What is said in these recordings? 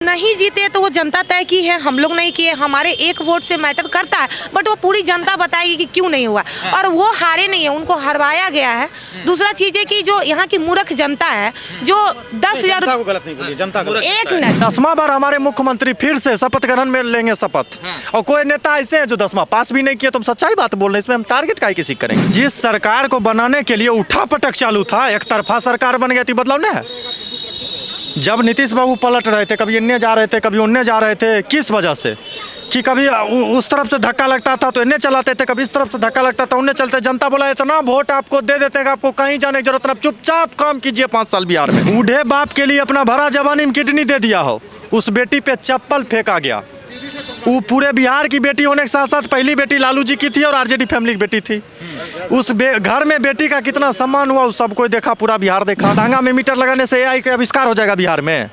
नहीं जीते तो वो जनता तय की है, हम लोग नहीं किए। हमारे एक वोट से मैटर करता है, बट वो पूरी जनता बताएगी कि क्यों नहीं हुआ। और वो हारे नहीं है, उनको हरवाया गया है। दूसरा चीज है कि जो यहाँ की मूर्ख जनता है, जो 10,000 गलत नहीं बोलिए, जनता को एक मिनट 10वां बार हमारे मुख्यमंत्री फिर से शपथ ग्रहण में लेंगे शपथ। और कोई नेता ऐसे हैं जो 10वां पास भी नहीं किए। तुम सच्चाई बात बोल रहे हैं, इसमें हम टारगेट काहे किसी करेंगे। जिस सरकार को बनाने के लिए उठापटक चालू था, एक तरफा सरकार बन गई थी, बदलाव नहीं है। जब नीतीश बाबू पलट रहे थे, कभी इन्ने जा रहे थे, कभी उन्ने जा रहे थे, किस वजह से? कि कभी उस तरफ से धक्का लगता था तो इन्हें चलाते थे, कभी इस तरफ से धक्का लगता था उन्हें चलते। जनता बोला इतना वोट आपको दे देते हैं कि आपको कहीं जाने की जरूरत नहीं, चुपचाप काम कीजिए 5 साल बिहार में। बूढ़े बाप के लिए अपना भरा जवानी में किडनी दे दिया हो, उस बेटी पे चप्पल फेंका गया। वो पूरे बिहार की बेटी होने के साथ साथ पहली बेटी लालू जी की थी और आरजेडी फैमिली की बेटी थी। उस घर में बेटी का कितना सम्मान हुआ, सब कोई देखा, पूरा बिहार देखा। दंगा में मीटर लगाने से एआई का आविष्कार हो जाएगा बिहार में।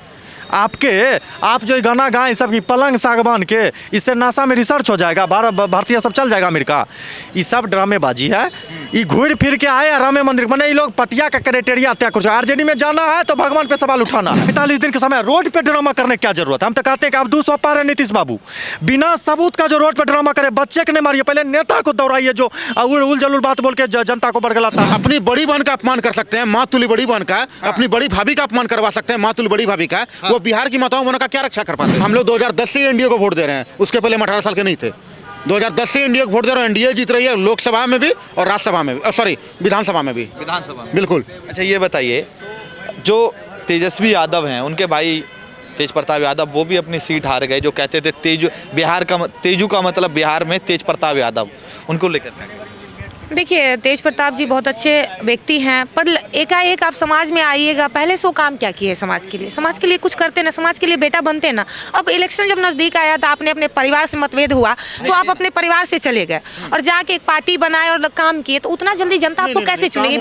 आप जो गाना गाएं सब की पलंग सागवान के, इससे नासा में रिसर्च हो जाएगा, भारतीय सब चल जाएगा अमेरिका। ये सब ड्रामेबाजी है। ये घूर फिर के आए राम मंदिर बने, ये लोग पटिया का क्राइटेरिया तय कर। आरजेडी में जाना है तो भगवान पे सवाल उठाना है। 45 दिन के समय रोड पे ड्रामा करने की क्या जरूरत है? हम तो कहते हैं कि आप 200 पार है नीतीश बाबू, बिना सबूत का जो रोड पे ड्रामा करे, बच्चे के नहीं मारिए, पहले नेता को दौड़ाइए जो उल जलूल बात बोल के जनता को बरगलाता है। अपनी बड़ी बहन का अपमान कर सकते हैं, माँ तुल्य बड़ी बहन का, अपनी बड़ी भाभी का अपमान करवा सकते हैं, माँ तुल्य बड़ी भाभी का। वो बिहार की माताओं बहनों का क्या रक्षा कर पाते हैं? हम लोग 2010 से एनडीए को वोट दे रहे हैं, उसके पहले हम 18 साल के नहीं थे। 2010 से एनडीए को वोट दे रहे हैं, एनडीए जीत रही है लोकसभा में भी और राज्यसभा में भी, सॉरी विधानसभा में भी। बिल्कुल। अच्छा ये बताइए, जो तेजस्वी यादव हैं उनके भाई तेज प्रताप यादव, वो भी अपनी सीट हार गए। जो कहते थे तेजू का मतलब बिहार में तेज प्रताप यादव, उनको लेकर क्या? देखिए, तेज प्रताप जी बहुत अच्छे व्यक्ति हैं, पर एकाएक आप समाज में आइएगा। पहले से वो काम क्या किए समाज के लिए? समाज के लिए कुछ करते ना, समाज के लिए बेटा बनते ना। अब इलेक्शन जब नज़दीक आया था, आपने अपने परिवार से मतभेद हुआ तो आप अपने परिवार से चले गए और जाके एक पार्टी बनाए और काम किए, तो उतना जल्दी जनता आपको कैसे चुनेगी?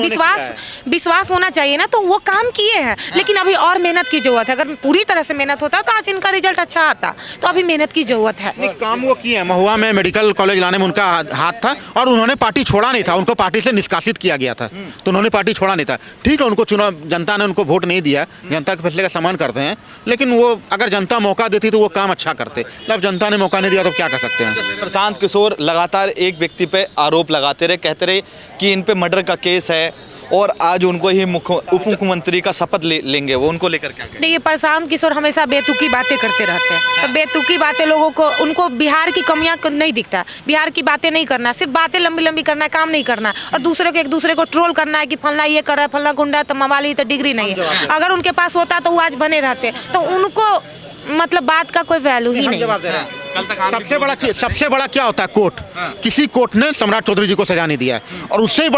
विश्वास होना चाहिए ना। तो वो काम किए हैं, लेकिन अभी और मेहनत की जरूरत है। अगर पूरी तरह से मेहनत होता तो आज इनका रिजल्ट अच्छा आता, तो अभी मेहनत की जरूरत है। काम वो किए हैं, महुआ में मेडिकल कॉलेज लाने में उनका हाथ था और उन्होंने पार्टी छोड़ा नहीं था, उनको पार्टी से निष्कासित किया गया था, तो उन्होंने पार्टी छोड़ा नहीं था। ठीक है, उनको चुनाव जनता ने उनको वोट नहीं दिया, जनता के फैसले का सम्मान करते हैं, लेकिन वो अगर जनता मौका देती तो वो काम अच्छा करते। अब जनता ने मौका नहीं दिया तो क्या कर सकते हैं? प्रशांत किशोर लगातार एक व्यक्ति पे आरोप लगाते रहे, कहते रहे कि इन पे मर्डर का केस है और आज उनको ही उप मुख्यमंत्री का शपथ लेंगे। वो उनको लेकर क्या? देखिए, प्रशांत किशोर हमेशा बेतुकी बातें करते रहते हैं। तो बेतुकी बातें लोगों को, उनको बिहार की कमियां नहीं दिखता। बिहार की बातें नहीं करना, सिर्फ बातें लंबी लंबी करना है, काम नहीं करना। और दूसरे को, एक दूसरे को ट्रोल करना है कि फलना ये कर रहा है, फलना गुंडा, तो मवाली, तो डिग्री नहीं है। अगर उनके पास होता तो वो आज बने रहते। तो उनको मतलब बात का कोई वैल्यू ही नहीं है। सबसे बड़ा क्या होता है? कोर्ट। किसी कोर्ट ने सम्राट चौधरी जी को सजा नहीं दिया है और उससे ही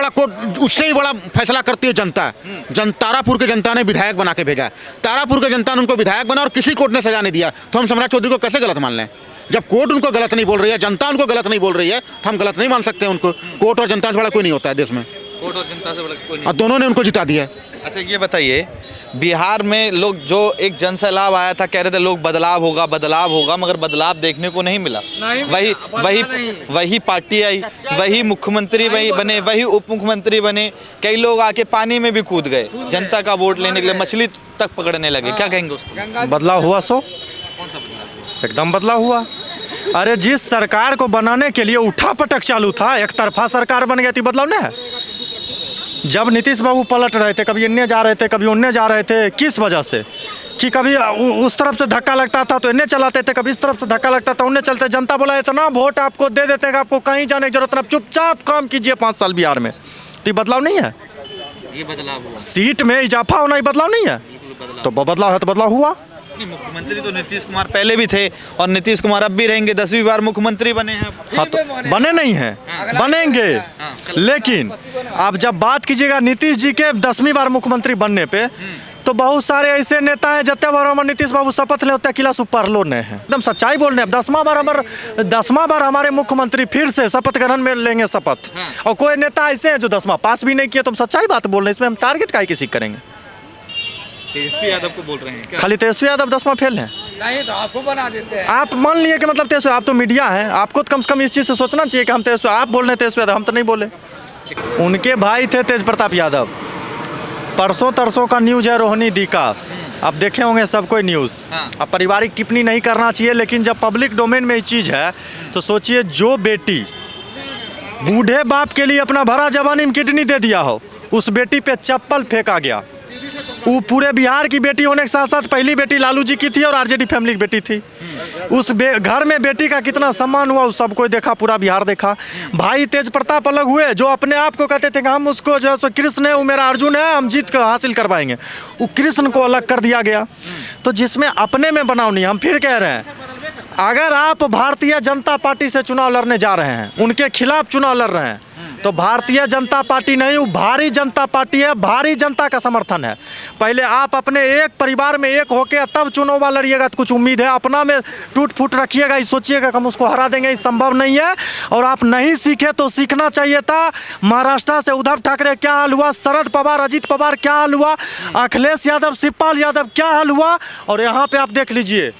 बड़ा फैसला करती है जनता। तारापुर के जनता ने विधायक बना के भेजा, तारापुर के जनता ने उनको विधायक बना और किसी कोर्ट ने सजा नहीं दिया, तो हम सम्राट चौधरी को कैसे गलत मान लें? जब कोर्ट उनको गलत नहीं बोल रही है, जनता उनको गलत नहीं बोल रही है, तो हम गलत नहीं मान सकते उनको। कोर्ट और जनता से बड़ा कोई नहीं होता है देश में, कोर्ट और जनता से बड़ा कोई नहीं। और दोनों ने उनको जिता दिया। अच्छा ये बताइए, बिहार में लोग, जो एक जन सैलाब आया था, कह रहे थे लोग बदलाव होगा, मगर बदलाव देखने को नहीं मिला। वही पार्टी आई, वही मुख्यमंत्री बने, वही उप मुख्यमंत्री बने। कई लोग आके पानी में भी कूद गए जनता का वोट लेने के लिए, मछली तक पकड़ने लगे। क्या कहेंगे उसको? बदलाव हुआ सो? कौन सा बदलाव? एकदम बदलाव हुआ। अरे जिस सरकार को बनाने के लिए उठापटक चालू था, एक तरफा सरकार बन गई थी, बदलाव नहीं है। जब नीतीश बाबू पलट रहे थे, कभी इन्ने जा रहे थे, कभी उन्ने जा रहे थे, किस वजह से? कि कभी उस तरफ से धक्का लगता था तो इन्हें चलाते थे, कभी इस तरफ से धक्का लगता था उन्हें चलते। जनता बोला इतना वोट आपको दे देते हैं कि आपको कहीं जाने की जरूरत नहीं, चुपचाप काम कीजिए 5 साल बिहार में। तो ये बदलाव नहीं है? ये बदलाव हुआ। सीट में इजाफा होना, ये बदलाव नहीं है? तो बदलाव है तो बदलाव हुआ। मुख्यमंत्री तो नीतीश कुमार पहले भी थे और नीतीश कुमार अब भी रहेंगे, 10वीं बार मुख्यमंत्री बने हैं। हाँ तो बने नहीं हैं, बनेंगे। लेकिन अब जब बात कीजिएगा नीतीश जी के 10वीं बार मुख्यमंत्री बनने पे, तो बहुत सारे ऐसे नेता हैं जत्ते बार हमारे नीतीश बाबू शपथ ले होते किला सुपर लो नहीं है। एकदम सच्चाई बोल रहे हैं। 10वां बार हमारे मुख्यमंत्री फिर से शपथ ग्रहण में लेंगे शपथ। और कोई नेता ऐसे हैं जो 10वां पास भी नहीं किए। तुम सच्चाई बात बोल रहे हैं, इसमें हम टारगेट काहे किसी करेंगे? तेजस्वी यादव को बोल रहे हैं क्या? खाली तेजस्वी यादव 10वां फेल है? नहीं तो आपको बना देते हैं। आप मान लिए कि मतलब तेजस्वी, आप तो मीडिया है, आपको तो कम से कम इस चीज़ से सोचना चाहिए कि हम तेजस्वी, आप बोल रहे हैं तेजस्वी यादव, हम तो नहीं बोले। उनके भाई थे तेज प्रताप यादव। परसों तरसों का न्यूज है रोहिणी दी का, अब देखे होंगे सब कोई न्यूज़। हाँ। अब पारिवारिक टिप्पणी नहीं करना चाहिए, लेकिन जब पब्लिक डोमेन में ये चीज़ है तो सोचिए, जो बेटी बूढ़े बाप के लिए अपना भरा जवानी में किडनी दे दिया हो, उस बेटी पे चप्पल फेंका गया। वो पूरे बिहार की बेटी होने के साथ साथ पहली बेटी लालू जी की थी और आरजेडी फैमिली की बेटी थी। उस घर में बेटी का कितना सम्मान हुआ, उस सबको देखा, पूरा बिहार देखा। भाई तेज प्रताप अलग हुए, जो अपने आप को कहते थे कि हम उसको जो है सो कृष्ण है, वो मेरा अर्जुन है, हम जीत कर हासिल करवाएंगे, वो कृष्ण को अलग कर दिया गया। तो जिसमें अपने में बनाव नहीं, हम फिर कह रहे हैं, अगर आप भारतीय जनता पार्टी से चुनाव लड़ने जा रहे हैं, उनके खिलाफ चुनाव लड़ रहे हैं, तो भारतीय जनता पार्टी नहीं, वो भारी जनता पार्टी है, भारी जनता का समर्थन है। पहले आप अपने एक परिवार में एक होके तब चुनाव लड़िएगा तो कुछ उम्मीद है। अपना में टूट फूट रखिएगा, इस सोचिएगा कि हम उसको हरा देंगे, इस संभव नहीं है। और आप नहीं सीखे तो सीखना चाहिए था। महाराष्ट्र से उद्धव ठाकरे क्या हाल हुआ, शरद पवार, अजीत पवार क्या हाल हुआ, अखिलेश यादव, शिवपाल यादव क्या हाल हुआ, और यहाँ पे आप देख लीजिए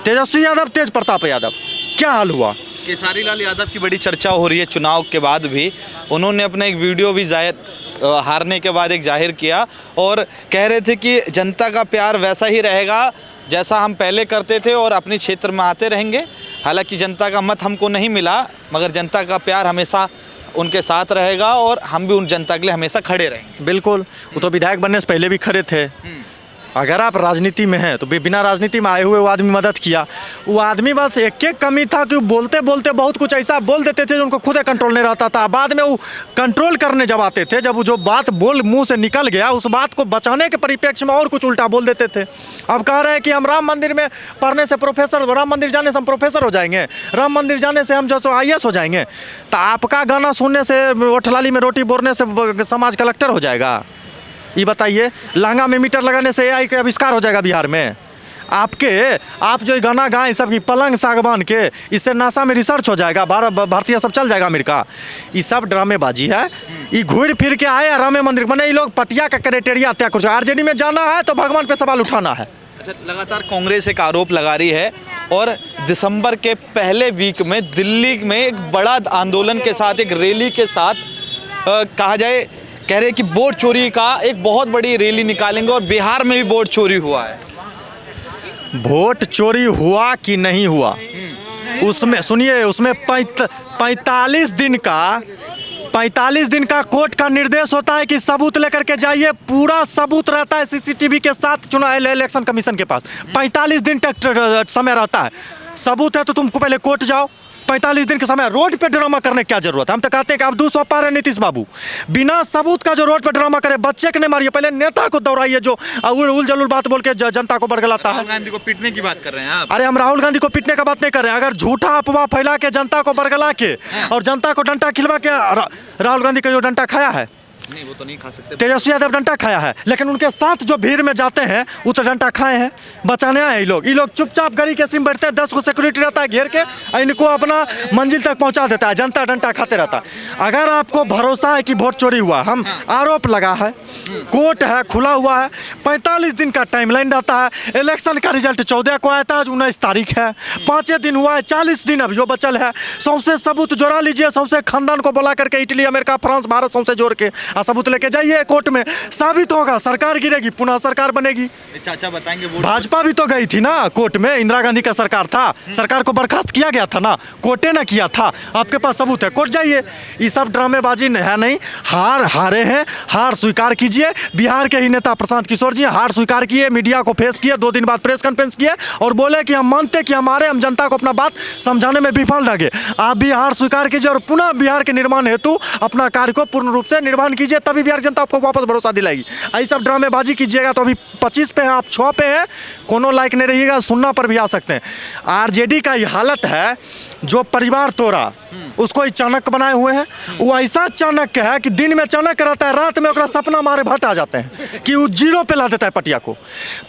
तेजस्वी यादव, तेज प्रताप यादव क्या हाल हुआ। केसारी लाल यादव की बड़ी चर्चा हो रही है चुनाव के बाद भी। उन्होंने अपना एक वीडियो भी हारने के बाद एक जाहिर किया और कह रहे थे कि जनता का प्यार वैसा ही रहेगा जैसा हम पहले करते थे और अपने क्षेत्र में आते रहेंगे। हालांकि जनता का मत हमको नहीं मिला, मगर जनता का प्यार हमेशा उनके साथ रहेगा और हम भी उन जनता के लिए हमेशा खड़े रहेंगे। बिल्कुल, वो तो विधायक बनने से पहले भी खड़े थे। अगर आप राजनीति में हैं तो बिना राजनीति में आए हुए वो आदमी मदद किया। वो आदमी बस एक कमी था कि बोलते बोलते बहुत कुछ ऐसा बोल देते थे जो उनको खुद कंट्रोल नहीं रहता था। बाद में वो कंट्रोल करने जब आते थे, जब वो जो बात बोल मुंह से निकल गया, उस बात को बचाने के परिप्रेक्ष्य में और कुछ उल्टा बोल देते थे। अब कह रहे हैं कि हम राम मंदिर में पढ़ने से प्रोफेसर, राम मंदिर जाने से हम प्रोफेसर हो जाएंगे, राम मंदिर जाने से हम जो सो IAS हो जाएंगे। तो आपका गाना सुनने से, ओठलाली में रोटी बोरने से समाज कलेक्टर हो जाएगा? ये बताइए, लहंगा में मीटर लगाने से AI का आविष्कार हो जाएगा बिहार में? आप जो गाना गाएं सब की पलंग सागवान के, इससे नासा में रिसर्च हो जाएगा, भारतीय सब चल जाएगा अमेरिका। ये सब ड्रामेबाजी है। ये घूर फिर के आए राम मंदिर बने, ये लोग पटिया का क्राइटेरिया तय कर। RJD में जाना है तो भगवान पे सवाल उठाना है। अच्छा, लगातार कांग्रेस एक आरोप लगा रही है और दिसंबर के पहले वीक में दिल्ली में एक बड़ा आंदोलन के साथ, एक रैली के साथ कहा जाए, कह रहे कि वोट चोरी का एक बहुत बड़ी रैली निकालेंगे और बिहार में भी वोट चोरी हुआ है। वोट चोरी हुआ कि नहीं हुआ, उसमें सुनिए, उसमें 45 दिन का कोर्ट का निर्देश होता है कि सबूत लेकर के जाइए। पूरा सबूत रहता है CCTV के साथ चुनाव इलेक्शन कमीशन के पास। 45 दिन तक समय रहता है। सबूत है तो तुमको पहले कोर्ट जाओ। 45 दिन के समय रोड पे ड्रामा करने की क्या जरूरत है? हम तो कहते हैं कि आप 200 पार है नीतीश बाबू। बिना सबूत का जो रोड पे ड्रामा करे, बच्चे के नहीं मारिए, पहले नेता को दौड़ाइए जो उल जलूल बात बोल के जनता को बरगलाता है। राहुल गांधी को पीटने की बात कर रहे हैं आप? अरे हम राहुल गांधी को पीटने का बात नहीं कर रहे हैं। अगर झूठा अफवाह फैला के जनता को बरगला के और जनता को डंटा खिलवा के, राहुल गांधी का जो डंटा खाया है, नहीं वो तो नहीं खा सकते। तेजस्वी यादव डंटा खाया है, लेकिन उनके साथ जो भीड़ में जाते हैं वो तो डंटा खाए हैं। बचाने आए ये लोग चुपचाप गाड़ी के सिम बैठते हैं, 10 को सिक्योरिटी रहता है घेर के, इनको अपना मंजिल तक पहुंचा देता है। जनता डंटा खाते रहता है। अगर आपको भरोसा है कि वोट चोरी हुआ, हम आरोप लगा है, कोर्ट है, खुला हुआ है, 45 दिन का टाइमलाइन रहता है। इलेक्शन का रिजल्ट 14 को आया था, आज 19 तारीख है, 5 दिन हुआ है, 40 दिन अब जो बचल है। सौंसे सबूत जोड़ा लीजिए, सौंसे खानदान को बुला करके, इटली, अमेरिका, फ्रांस, भारत सौंसे जोड़ के सबूत लेके जाइए कोर्ट में, साबित होगा, सरकार गिरेगी, पुनः सरकार बनेगी। चाचा बताएंगे, भाजपा भी तो गई थी ना कोर्ट में, इंदिरा गांधी का सरकार था, सरकार को बर्खास्त किया गया था ना, कोर्टे ने किया था। आपके पास सबूत है, कोर्ट जाइए। ये सब ड्रामेबाजी है नहीं। हारे हैं, हार स्वीकार कीजिए। बिहार के ही नेता प्रशांत किशोर जी हार स्वीकार किए, मीडिया को फेस किए, 2 दिन बाद प्रेस कॉन्फ्रेंस किए और बोले कि हम मानते कि हमारे, हम जनता को अपना बात समझाने में विफल लगे। आप भी हार स्वीकार कीजिए और पुनः बिहार के निर्माण हेतु अपना कार्य को पूर्ण रूप से निर्माण कीजिए, तभी बिहार जनता आपको वापस भरोसा दिलाएगी। ऐसी सब ड्रामेबाजी कीजिएगा तो अभी 25 पे हैं, आप 6 पे हैं, कोनो लायक नहीं रहिएगा, सुनना पर भी आ सकते हैं। RJD का ये हालत है, जो परिवार तोड़ा उसको चाणक्य बनाए हुए हैं। वो ऐसा चाणक्य है कि दिन में चाणक्य रहता है, रात में उसका सपना मारे भट आ जाते हैं कि वो 0 पे ला देता है पटिया को।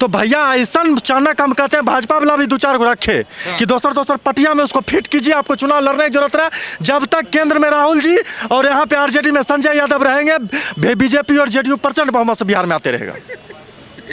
तो भैया ऐसा चाणक्य हम कहते हैं, भाजपा वाला भी 2-4 को रखे कि दोसर पटिया में उसको फिट कीजिए। आपको चुनाव लड़ने की जरूरत है। जब तक केंद्र में राहुल जी और यहाँ पे RJD में संजय यादव रहेंगे, BJP और JDU प्रचंड बहुमत से बिहार में आते रहेगा।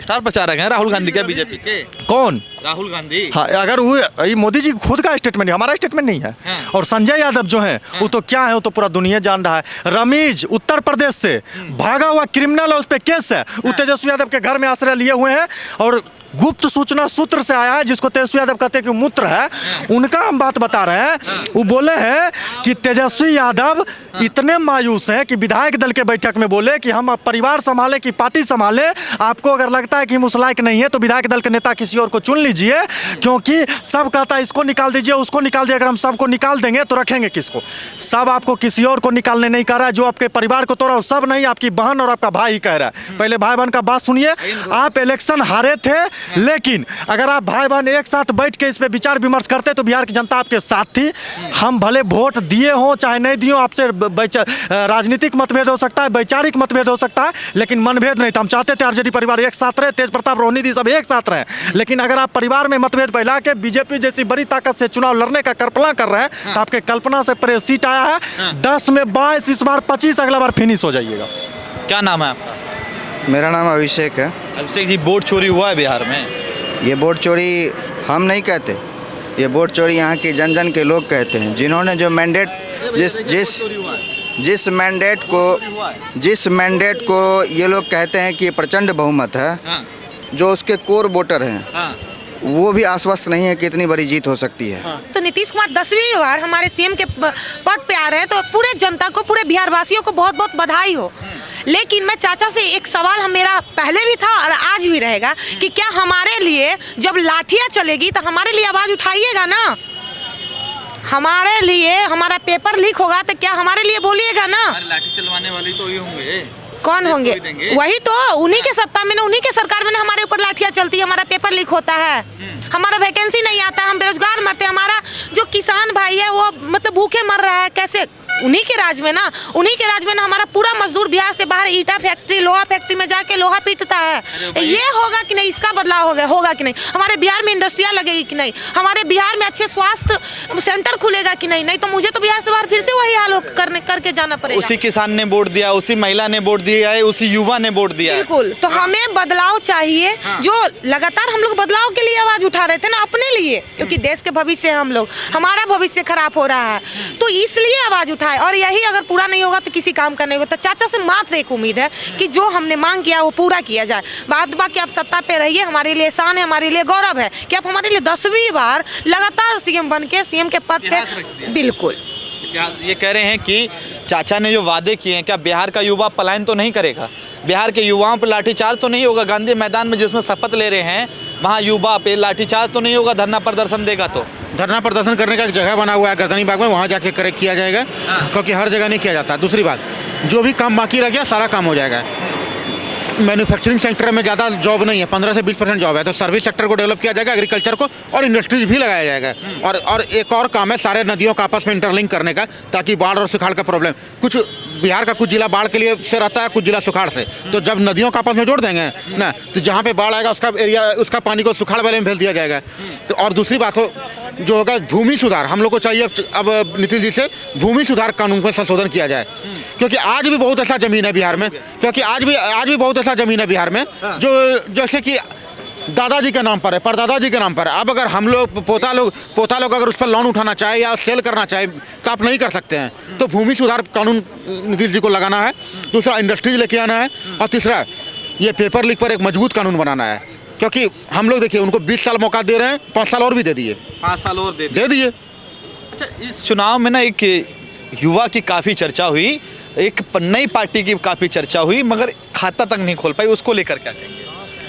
स्टार प्रचारक हैं राहुल गांधी क्या बीजेपी के? कौन? राहुल गांधी। हाँ, अगर वो ये मोदी जी खुद का स्टेटमेंट है, हमारा स्टेटमेंट नहीं है। हाँ। और संजय यादव जो है वो तो क्या है, वो तो पूरा दुनिया जान रहा है। रमीज उत्तर प्रदेश से भागा हुआ क्रिमिनल है, उस पर केस है। वो तेजस्वी यादव के घर में आश्रय लिए हुए हैं और गुप्त सूचना सूत्र से आया है, जिसको तेजस्वी यादव कहते हैं कि मूत्र है, उनका हम बात बता रहे हैं। वो बोले हैं कि तेजस्वी यादव इतने मायूस हैं कि विधायक दल के बैठक में बोले कि हम अब परिवार संभाले कि पार्टी संभाले, आपको अगर लगता है कि हम उस लायक नहीं है तो विधायक दल के नेता किसी और को चुन लीजिए, क्योंकि सब कहता है इसको निकाल दीजिए उसको निकाल दीजिए, अगर हम सबको निकाल देंगे तो रखेंगे किसको? सब आपको किसी और को निकालने नहीं कह रहा है, जो आपके परिवार को तोड़ा सब नहीं, आपकी बहन और आपका भाई कह रहा है। पहले भाई बहन का बात सुनिए। आप इलेक्शन हारे थे, लेकिन अगर आप भाई बहन एक साथ बैठ के इस पे विचार विमर्श करते तो बिहार की जनता आपके साथ थी। हम भले वोट दिए हो चाहे नहीं दिए हो, आपसे राजनीतिक मतभेद हो सकता है, वैचारिक मतभेद हो सकता है, लेकिन मनभेद नहीं था। हम चाहते थे आरजेडी परिवार एक साथ रहे, तेज प्रताप रोहिणी दी सब एक साथ रहे। लेकिन अगर आप परिवार में मतभेद फैला के बीजेपी जैसी बड़ी ताकत से चुनाव लड़ने का कल्पना कर रहे हैं तो आपके कल्पना से परे सीट आया है। 10 में 22, इस बार 25, अगला बार फिनिश हो जाइएगा। क्या नाम है आपका? मेरा नाम अभिषेक है। अभिषेक जी, वोट चोरी हुआ है बिहार में? ये वोट चोरी हम नहीं कहते, ये वोट चोरी यहाँ के जन जन के लोग कहते हैं, जिन्होंने जो मैंडेट जिस मैंडेट को ये लोग कहते हैं कि प्रचंड बहुमत है, जो उसके कोर वोटर हैं वो भी आश्वस्त नहीं है कि इतनी बड़ी जीत हो सकती है। तो नीतीश कुमार 10वीं बार हमारे सीएम के पद पे आ रहे हैं, तो पूरे जनता को, पूरे बिहार वासियों को बहुत बहुत बधाई हो। लेकिन मैं चाचा से एक सवाल मेरा पहले भी था और आज भी रहेगा कि क्या हमारे लिए जब लाठियाँ चलेगी तो हमारे लिए आवाज़ उठाइएगा ना? हमारे लिए हमारा पेपर लीक होगा तो क्या हमारे लिए बोलिएगा ना? लाठी चलवाने वाले तो ये होंगे। कौन होंगे? वही तो, उन्हीं के सत्ता में ना, उन्हीं के सरकार में ना हमारे ऊपर लाठियाँ चलती है, हमारा पेपर लीक होता है, हमारा वैकेंसी नहीं आता, हम बेरोजगार मरते हैं, हमारा जो किसान भाई है वो मतलब भूखे मर रहा है। कैसे? उन्हीं के राज में ना, उन्हीं के राज में ना हमारा पूरा मजदूर बिहार से बाहर ईटा फैक्ट्री, लोहा फैक्ट्री में जाके लोहा पीटता है। ये होगा कि नहीं? इसका बदलाव होगा कि नहीं? हमारे बिहार में इंडस्ट्रियाँ लगेगी कि नहीं? हमारे बिहार में अच्छे स्वास्थ्य सेंटर खुलेगा कि नहीं? नहीं तो मुझे तो बिहार से बाहर फिर से वही हाल करके जाना पड़ेगा। उसी किसान ने वोट दिया, उसी महिला ने वोट दिया है, उसी युवा ने वोट दिया है। बिल्कुल। तो हमें बदलाव चाहिए, जो लगातार हम लोग बदलाव के लिए आवाज उठा रहे थे ना अपने लिए, क्योंकि देश के भविष्य हम लोग, हमारा भविष्य खराब हो रहा है, तो इसलिए आवाज उठाए। और यही अगर पूरा नहीं होगा तो किसी काम का नहीं होगा। तो चाचा से मात्र एक उम्मीद है कि जो हमने मांग किया वो पूरा किया जाए। बात बाकी आप सत्ता पे रहिए, हमारे लिए शान है, हमारे लिए गौरव है कि आप हमारे लिए 10वीं बार लगातार सीएम बन के सीएम के पद पे। बिल्कुल। ये कह रहे हैं कि चाचा ने जो वादे किए हैं, क्या बिहार का युवा पलायन तो नहीं करेगा? बिहार के युवाओं पर लाठीचार्ज तो नहीं होगा? गांधी मैदान में जिसमें शपथ ले रहे हैं वहाँ युवा पे लाठीचार्ज तो नहीं होगा? धरना प्रदर्शन देगा तो? धरना प्रदर्शन करने का एक जगह बना हुआ है गर्दनी बाग में, वहाँ जाके करेक्ट किया जाएगा, क्योंकि हर जगह नहीं किया जाता। दूसरी बात, जो भी काम बाकी रह गया सारा काम हो जाएगा। मैन्युफैक्चरिंग सेक्टर में ज़्यादा जॉब नहीं है, 15 से 20% जॉब है, तो सर्विस सेक्टर को डेवलप किया जाएगा, एग्रीकल्चर को, और इंडस्ट्रीज भी लगाया जाएगा। और एक और काम है सारे नदियों का आपस में इंटरलिंक करने का, ताकि बाढ़ और सुखाड़ का प्रॉब्लम, कुछ बिहार का कुछ जिला बाढ़ के लिए से रहता है, कुछ जिला सुखाड़ से, तो जब नदियों का आपस में जोड़ देंगे ना, तो जहाँ पे बाढ़ आएगा उसका एरिया, उसका पानी को सुखाड़ वाले में भेज दिया जाएगा। तो और दूसरी बात हो जो होगा भूमि सुधार, हम लोग को चाहिए अब नीतीश जी से भूमि सुधार कानून में संशोधन किया जाए, क्योंकि आज भी बहुत ऐसा ज़मीन है बिहार में, क्योंकि आज भी बहुत ऐसा ज़मीन है बिहार में जो जैसे कि दादाजी के नाम पर है, परदादाजी के नाम पर है। अब अगर हम लोग पोता लोग अगर उस पर लोन उठाना चाहे या सेल करना चाहे तो आप नहीं कर सकते हैं। तो भूमि सुधार कानून नीतीश जी को लगाना है, दूसरा इंडस्ट्रीज लेके आना है, और तीसरा ये पेपर लीक पर एक मजबूत कानून बनाना है, क्योंकि हम लोग देखिए उनको 20 साल मौका दे रहे हैं, 5 साल और भी दे दिए, 5 साल और दे दिए। अच्छा, इस चुनाव में ना एक युवा की काफ़ी चर्चा हुई, एक नई पार्टी की काफ़ी चर्चा हुई, मगर खाता तक नहीं खोल पाई, उसको लेकर क्या कहेंगे?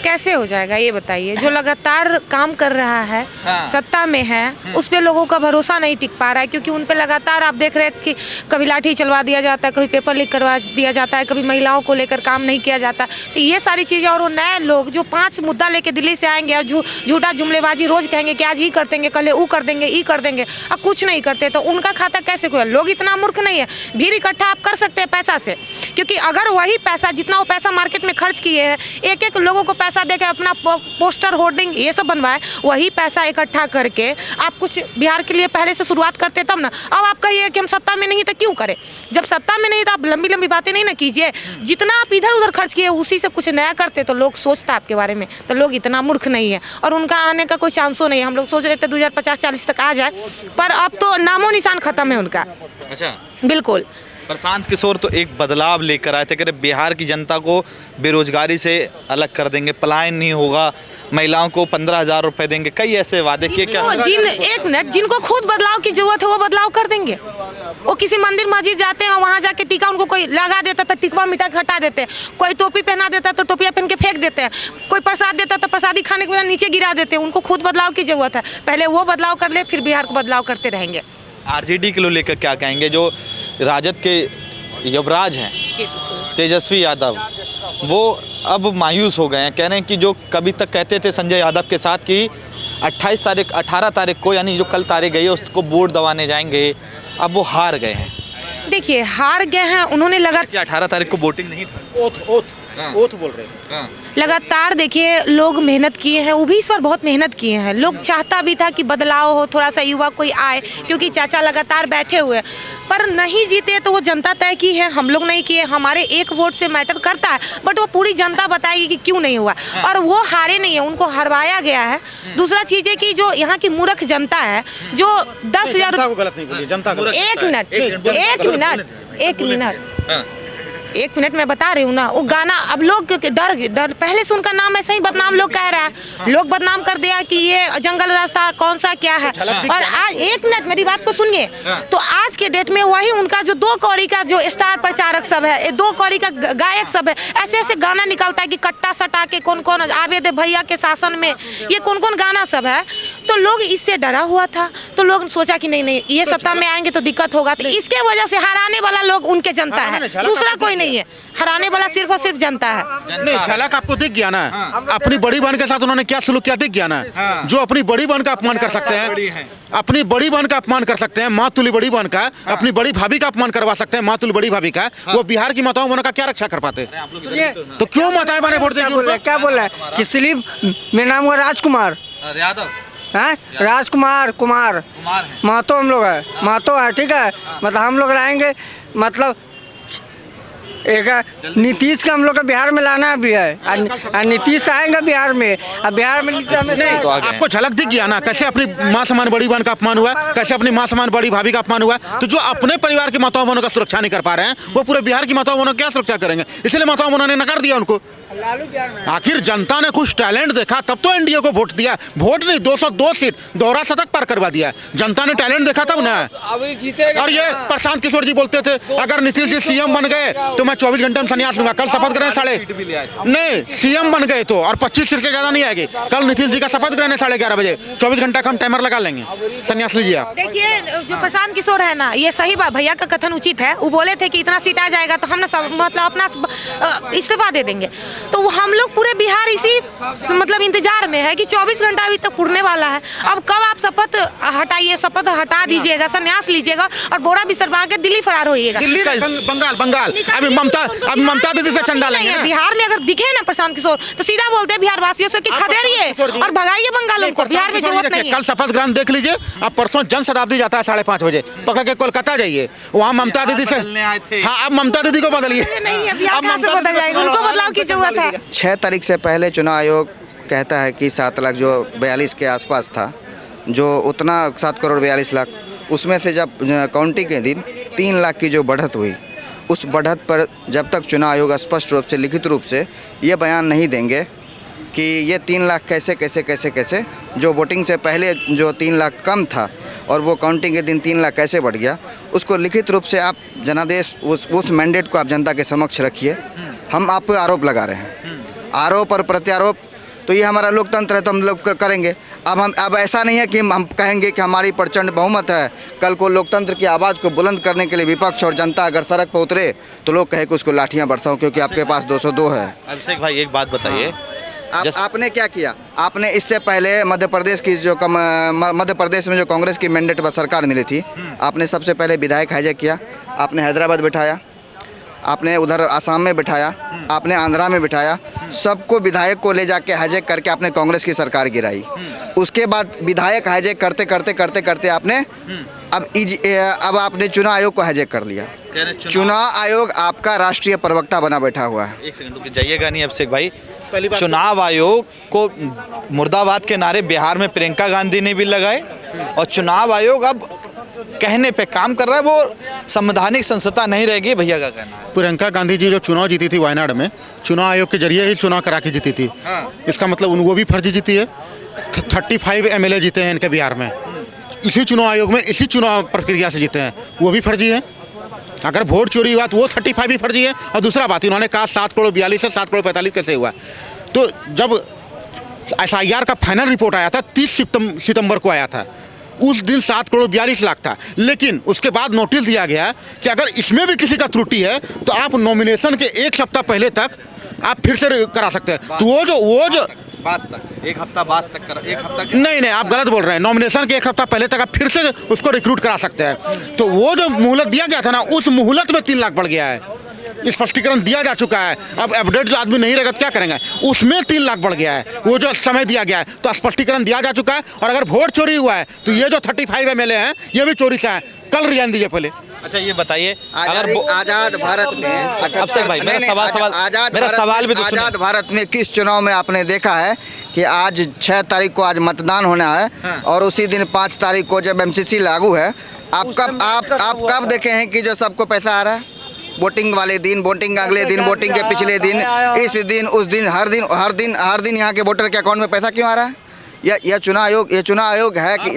कैसे हो जाएगा ये बताइए? जो लगातार काम कर रहा है, सत्ता में है, उस पे लोगों का भरोसा नहीं टिक पा रहा है, क्योंकि उन पे लगातार आप देख रहे हैं कि कभी लाठी चलवा दिया जाता है, कभी पेपर लीक करवा दिया जाता है, कभी महिलाओं को लेकर काम नहीं किया जाता। तो ये सारी चीज़ें, और वो नए लोग जो 5 मुद्दा लेके दिल्ली से आएंगे और झूठा जुमलेबाजी रोज कहेंगे कि आज ये कर देंगे, कल वो कर देंगे, ये कर देंगे, अब कुछ नहीं करते, तो उनका खाता कैसे खुला? लोग इतना मूर्ख नहीं है, भीड़ इकट्ठा आप कर सकते हैं पैसा से, क्योंकि अगर वही पैसा, जितना वो पैसा मार्केट में खर्च किए हैं, एक लोगों को पैसा पैसा देके अपना पोस्टर होर्डिंग ये सब बनवाए, वही पैसा इकट्ठा करके आप कुछ बिहार के लिए पहले से शुरुआत करते तब ना। अब आप कहिए कि हम सत्ता में नहीं तो क्यों करें? जब सत्ता में नहीं तो आप लंबी लंबी बातें नहीं ना कीजिए। जितना आप इधर उधर खर्च किए उसी से कुछ नया करते तो लोग सोचता आपके बारे में। तो लोग इतना मूर्ख नहीं है और उनका आने का कोई चांसो नहीं है। हम लोग सोच रहे थे 2050-40 तक आ जाए, पर अब तो नामो निशान खत्म है उनका। अच्छा, बिल्कुल। प्रशांत किशोर तो एक बदलाव लेकर आए थे, कह रहे बिहार की जनता को बेरोजगारी से अलग कर देंगे, पलायन नहीं होगा, महिलाओं को 15,000 रुपए देंगे, कई ऐसे वादे किए। क्या एक मिनट, जिनको खुद बदलाव की जरूरत है वो बदलाव कर देंगे। वो किसी मंदिर मस्जिद जाते हैं, वहाँ जाके टीका उनको कोई लगा देता तो टिकवा मिटा के हटा देते हैं, कोई टोपी पहना देता तो टोपिया पहन के फेंक देते हैं, कोई प्रसाद देता तो प्रसादी खाने के बाद नीचे गिरा देते हैं। उनको खुद बदलाव की जरूरत है, पहले वो बदलाव कर ले, फिर बिहार को बदलाव करते रहेंगे। आरजेडी को लेकर क्या कहेंगे? जो राजद के युवराज हैं तेजस्वी यादव, वो अब मायूस हो गए हैं, कह रहे हैं कि जो कभी तक कहते थे संजय यादव के साथ कि 18 तारीख को, यानी जो कल तारीख गई है उसको वोट दबाने जाएंगे, अब वो हार गए हैं। देखिए, हार गए हैं उन्होंने कि 18 तारीख को वोटिंग नहीं था। ओथ बोल रहे हैं। लगातार देखिए लोग मेहनत किए हैं, वो भी इस बार बहुत मेहनत किए हैं। लोग चाहता भी था कि बदलाव हो, थोड़ा सा युवा कोई आए, क्योंकि चाचा लगातार बैठे हुए, पर नहीं जीते तो वो जनता तय की है, हम लोग नहीं किए। हमारे एक वोट से मैटर करता है, बट वो पूरी जनता बताएगी कि क्यों नहीं हुआ। और वो हारे नहीं है, उनको हरवाया गया है। दूसरा चीज़ है कि जो यहाँ की मूर्ख जनता है, जो 10,000 गलत नहीं बोलिए, जनता को। एक मिनट मैं बता रही हूँ ना। वो गाना अब लोग डर पहले से उनका नाम ऐसे ही बदनाम लोग कह रहा है, लोग बदनाम कर दिया कि ये जंगल रास्ता कौन सा क्या है। और आज एक मिनट मेरी बात को सुनिए, तो आज के डेट में वही उनका जो 2 कौड़ी का जो स्टार प्रचारक सब है, 2 कौड़ी का गायक सब है, ऐसे ऐसे गाना निकलता है कि कट्टा सटा के कौन कौन आवे दे भैया के शासन में, ये कौन कौन गाना सब है। तो लोग इससे डरा हुआ था, तो लोग सोचा कि नहीं ये सत्ता में आएंगे तो दिक्कत होगा। तो इसके वजह से हराने वाला लोग उनके जनता है, दूसरा कोई नहीं है। हराने वाला सिर्फ और सिर्फ जनता है। नहीं, झलक आपको दिख गया ना। अपनी बड़ी बहन के साथ उन्होंने क्या सलूक किया दिख गया ना। जो अपनी बड़ी बहन का अपमान कर सकते हैं, अपनी बड़ी बहन का अपमान कर सकते हैं, माँ तुल्य बड़ी बहन का, अपनी बड़ी भाभी का अपमान करवा सकते हैं, माँ तुल्य बड़ी भाभी का, वो बिहार की माताओं बहनों का क्या रक्षा कर पाते? तो क्यों माताएं बहनें वोट देंगी? क्या बोल रहा है कि स्लिप, मेरा नाम हुआ राजकुमार यादव है, राजकुमार कुमार महतो, हम लोग है महतो है, ठीक है। मतलब हम लोग लाएंगे, मतलब एक नीतीश का हम लोग का बिहार में लाना भी है, और नीतीश आएंगे बिहार में, और बिहार में नीतीश तो आपको झलक दिख गया ना, कैसे अपनी माँ समान बड़ी बहन का अपमान हुआ, कैसे अपनी माँ समान बड़ी भाभी का अपमान हुआ। तो जो अपने परिवार की माताओं बहनों का सुरक्षा नहीं कर पा रहे हैं, वो पूरे बिहार की माताओं बहनों क्या सुरक्षा करेंगे? इसलिए माताओं बहनों ने नकार दिया उनको। आखिर जनता ने कुछ टैलेंट देखा तब तो एनडीए को वोट दिया। वोट नहीं, 202 सीट दोहरा शतक पार करवा दिया। जनता ने टैलेंट देखा तब ना। और ये प्रशांत किशोर जी बोलते थे अगर नीतीश जी सीएम बन गए तो मैं 24 घंटे में संन्यास लूंगा। कल शपथ ग्रहण नहीं, सीएम बन गए तो, और 25 सीट से ज्यादा नहीं आएगी। कल नीतीश जी का शपथ ग्रहण है 11:30 बजे, 24 घंटा का हम टाइमर लगा लेंगे, संन्यास लीजिए आप। देखिए जो प्रशांत किशोर है ना, ये सही बात, भैया का कथन उचित है। वो बोले थे कि इतना सीट आ जाएगा तो हम ना मतलब अपना इस्तीफा दे देंगे। तो हम लोग पूरे बिहार इसी मतलब इंतजार में है कि 24 घंटा अभी तक पुरने वाला है। अब कब आप शपथ हटाइए, शपथ हटा दीजिएगा, संन्यास लीजिएगा और बोरा बिस्तर बांध के दिल्ली फरार होइएगा। बंगाल अभी ममता दीदी से चंदा लेंगे। बिहार में अगर दिखे ना प्रशांत किशोर तो सीधा बोलते हैं बिहार वासियों से कि खदेड़िए और भगाइए बंगाल उनको, बिहार में जरूरत नहीं है। कल शपथ ग्रहण देख लीजिए। अब परसों जन शताब्दी जाता है 5:30 बजे, पकड़ के कोलकाता जाइए, वहाँ ममता दीदी से, हाँ अब ममता दीदी को बदलिए। नहीं है, बिहार कहाँ से बदल जाएगा, उनको बदलाव की जरूरत है। 6 तारीख से पहले चुनाव आयोग कहता है कि 7 लाख जो 42 के आसपास था, जो उतना 7 करोड़ 42 लाख, उसमें से जब काउंटिंग के दिन 3 लाख की जो बढ़त हुई, उस बढ़त पर जब तक चुनाव आयोग स्पष्ट रूप से लिखित रूप से ये बयान नहीं देंगे कि ये 3 लाख कैसे जो वोटिंग से पहले जो 3 लाख कम था और वो काउंटिंग के दिन 3 लाख कैसे बढ़ गया, उसको लिखित रूप से आप जनादेश उस मैंडेट को आप जनता के समक्ष रखिए। हम आप पे आरोप लगा रहे हैं, आरोप और प्रत्यारोप, तो ये हमारा लोकतंत्र है, तो हम लोग करेंगे। अब ऐसा नहीं है कि हम कहेंगे कि हमारी प्रचंड बहुमत है, कल को लोकतंत्र की आवाज़ को बुलंद करने के लिए विपक्ष और जनता अगर सड़क पर उतरे तो लोग कहे कि उसको लाठियाँ बरसाओ क्योंकि आपके पास 202 है। अभिषेक भाई एक बात बताइए, आपने क्या किया? आपने इससे पहले मध्य प्रदेश की जो मध्य प्रदेश में जो कांग्रेस की मैंडेट पर सरकार मिली थी, आपने सबसे पहले विधायक हाईजैक किया, आपने हैदराबाद बिठाया, आपने उधर आसाम में बिठाया, आपने आंध्रा में बिठाया, सबको विधायक को ले जाके हाईजैक करके आपने कांग्रेस की सरकार गिराई। उसके बाद विधायक हाईजैक करते करते करते करते आपने अब आपने चुनाव आयोग को हाईजैक कर लिया। चुनाव आयोग आपका राष्ट्रीय प्रवक्ता बना बैठा हुआ है। एक सेकंड रुक जाइएगा नहीं अभिषेक भाई। चुनाव आयोग को मुर्दाबाद के नारे बिहार में प्रियंका गांधी ने भी लगाए और चुनाव आयोग अब कहने पे काम कर रहा है, वो संवैधानिक संस्था नहीं रहेगी। भैया का कहना है प्रियंका गांधी जी जो चुनाव जीती थी वायनाड में, चुनाव आयोग के जरिए ही चुनाव करा के जीती थी। इसका मतलब वो भी फर्जी जीती है। 35 MLA जीते हैं इनके बिहार में, इसी चुनाव आयोग में इसी चुनाव प्रक्रिया से जीते हैं, वो भी फर्जी है। अगर वोट चोरी हुआ तो वो 35 भी फर्जी है। और दूसरा बात, इन्होंने कहा 7 करोड़ 42 से 7 करोड़ 45 कैसे हुआ? तो जब SIR का फाइनल रिपोर्ट आया था 30 सितंबर को आया था, उस दिन 7 करोड़ 42 लाख था। लेकिन उसके बाद नोटिस दिया गया कि अगर इसमें भी किसी का त्रुटि है तो आप नॉमिनेशन के 1 सप्ताह पहले तक आप फिर से करा सकते हैं। तो वो जो बात तक 1 हफ्ता बाद तक कर 1 हफ्ता नहीं आप गलत बोल रहे हैं। नॉमिनेशन के 1 हफ्ता पहले तक आप फिर से उसको रिक्रूट करा सकते हैं। तो वो जो मोहलत दिया गया था ना, उस मोहलत में 3 लाख बढ़ गया है। स्पष्टीकरण दिया जा चुका है। अब अपडेट जो आदमी नहीं रहेगा तो क्या करेंगे? उसमें 3 लाख बढ़ गया है। वो जो समय दिया गया है तो स्पष्टीकरण दिया जा चुका है। और अगर वोट चोरी हुआ है तो ये जो 35 MLA हैं ये भी चोरी से हैं। कल रिजाइन दीजिए पहले। अच्छा ये बताइए, आजाद भारत में अभिषेक भाई मेरा सवाल भी तो सुनिए। आजाद भारत में किस चुनाव में आपने देखा है कि आज 6 तारीख को आज मतदान होना है और उसी दिन 5 तारीख को जब MCC लागू है, आप कब देखे हैं कि जो सबको पैसा आ रहा है? वोटिंग वाले दिन, वोटिंग अगले दिन, वोटिंग के पिछले दिन, इस दिन उस दिन, हर दिन यहाँ के वोटर के अकाउंट में पैसा क्यों आ रहा है? यह चुनाव आयोग है कि